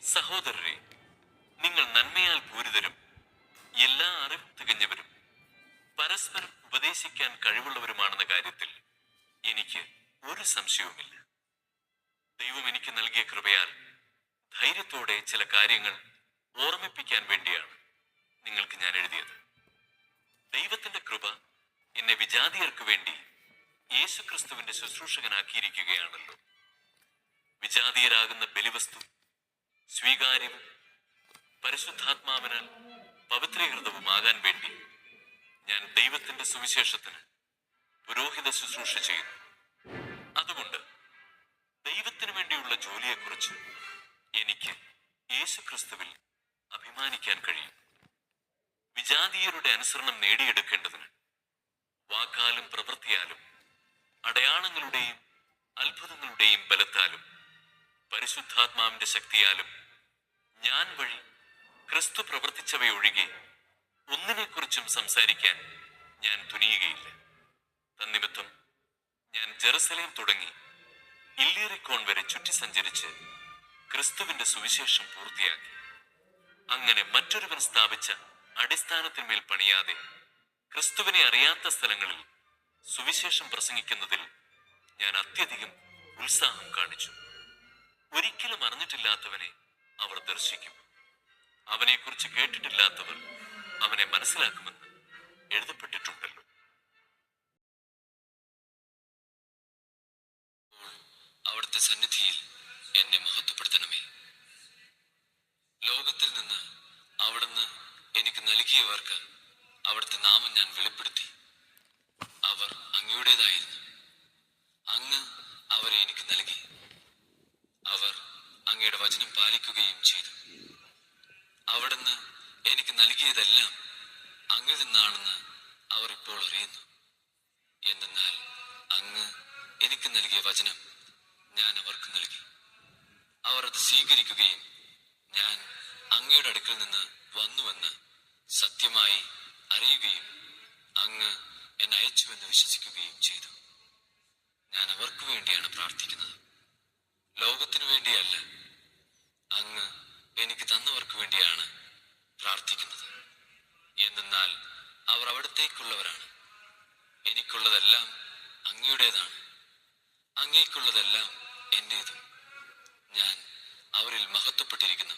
സഹോദരരെ, നിങ്ങൾ നന്മയാൽ പൂരിതരും എല്ലാ അറിവും തികഞ്ഞവരും പരസ്പരം ഉപദേശിക്കാൻ കഴിവുള്ളവരുമാണെന്ന കാര്യത്തിൽ എനിക്ക് ഒരു സംശയവുമില്ല. ദൈവം എനിക്ക് നൽകിയ കൃപയാൽ ധൈര്യത്തോടെ ചില കാര്യങ്ങൾ ഓർമ്മിപ്പിക്കാൻ വേണ്ടിയാണ് നിങ്ങൾക്ക് ഞാൻ എഴുതിയത്. ദൈവത്തിന്റെ കൃപ എന്നെ വിജാതിയർക്ക് വേണ്ടി യേശുക്രിസ്തുവിന്റെ ശുശ്രൂഷകനാക്കിയിരിക്കുകയാണല്ലോ. വിജാതീയരാകുന്ന ബലിവസ്തു സ്വീകാര്യവും പരിശുദ്ധാത്മാവിനാൽ പവിത്രീകൃതവുമാകാൻ വേണ്ടി ഞാൻ ദൈവത്തിന്റെ സുവിശേഷത്തിന് പുരോഹിത ശുശ്രൂഷ ചെയ്യുന്നു. അതുകൊണ്ട് ദൈവത്തിന് വേണ്ടിയുള്ള ജോലിയെക്കുറിച്ച് എനിക്ക് യേശുക്രിസ്തുവിൽ അഭിമാനിക്കാൻ കഴിയും. വിജാതീയരുടെ അനുസരണം നേടിയെടുക്കേണ്ടതിന് വാക്കാലും പ്രവൃത്തിയാലും അടയാളങ്ങളുടെയും അത്ഭുതങ്ങളുടെയും ബലത്താലും പരിശുദ്ധാത്മാവിന്റെ ശക്തിയാലും ഞാൻ വഴി ക്രിസ്തു പ്രവർത്തിച്ചവയൊഴികെ ഒന്നിനെക്കുറിച്ചും സംസാരിക്കാൻ ഞാൻ തുനിയുകയില്ല. തന്നിമിത്തം ഞാൻ ജെറുസലേം തുടങ്ങി ഇല്ലിറിക്കോൺ വരെ ചുറ്റി സഞ്ചരിച്ച് ക്രിസ്തുവിന്റെ സുവിശേഷം പൂർത്തിയാക്കി. അങ്ങനെ മറ്റൊരുവൻ സ്ഥാപിച്ച അടിസ്ഥാനത്തിന്മേൽ പണിയാതെ ക്രിസ്തുവിനെ അറിയാത്ത സ്ഥലങ്ങളിൽ സുവിശേഷം പ്രസംഗിക്കുന്നതിൽ ഞാൻ അത്യധികം ഉത്സാഹം കാണിച്ചു. ഒരിക്കലും അറിഞ്ഞിട്ടില്ലാത്തവനെ അവർ ദർശിക്കും, അവനെക്കുറിച്ച് കേട്ടിട്ടില്ലാത്തവർ അവനെ മനസ്സിലാക്കുമെന്ന് എഴുതപ്പെട്ടിട്ടുണ്ടല്ലോ. അവിടുത്തെ സന്നിധിയിൽ എന്നെ മഹത്വപ്പെടുത്തണമേ. ലോകത്തിൽ നിന്ന് അവിടുന്ന് എനിക്ക് നൽകിയവർക്ക് അവിടുത്തെ നാമം ഞാൻ വെളിപ്പെടുത്തി. അവർ അങ്ങയുടേതായിരുന്നു. അങ്ങ് അവരെ എനിക്ക് നൽകി. അവർ അങ്ങയുടെ വചനം പാലിക്കുകയും ചെയ്തു. അവിടുന്ന് എനിക്ക് നൽകിയതെല്ലാം അങ്ങിൽ നിന്നാണെന്ന് അവർ ഇപ്പോൾ അറിയുന്നു. എന്തെന്നാൽ അങ്ങ് എനിക്ക് നൽകിയ വചനം ഞാൻ അവർക്ക് നൽകി. അവർ അത് സ്വീകരിക്കുകയും ഞാൻ അങ്ങയുടെ അടുക്കൽ നിന്ന് വന്നുവെന്ന് സത്യമായി അറിയുകയും അങ്ങ് എന്നെ അയച്ചുവെന്ന് വിശ്വസിക്കുകയും ചെയ്തു. ഞാൻ അവർക്ക് വേണ്ടിയാണ് പ്രാർത്ഥിക്കുന്നത്, ലോകത്തിനു വേണ്ടിയല്ല. അങ്ങ് എനിക്ക് തന്നവർക്ക് വേണ്ടിയാണ് പ്രാർത്ഥിക്കുന്നത്. എന്തെന്നാൽ അവർ അവിടത്തേക്കുള്ളവരാണ്. എനിക്കുള്ളതെല്ലാം അങ്ങയുടേതാണ്, അങ്ങേക്കുള്ളതെല്ലാം എന്റേതും. ഞാൻ അവരിൽ മഹത്വപ്പെട്ടിരിക്കുന്നു.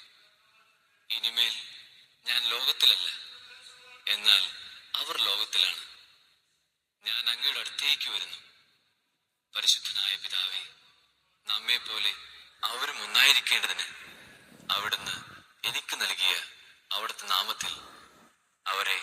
ഇനിമേൽ ഞാൻ ലോകത്തിലല്ല, എന്നാൽ അവർ ലോകത്തിലാണ്. ഞാൻ അങ്ങയുടെ അടുത്തേക്ക് വരുന്നു. പരിശുദ്ധനായ പിതാവേ, നമ്മെ പോലെ അവരും ഒന്നായിരിക്കേണ്ടതിന് അവിടുന്ന് എനിക്ക് നൽകിയ അവിടുത്തെ നാമത്തിൽ അവരെ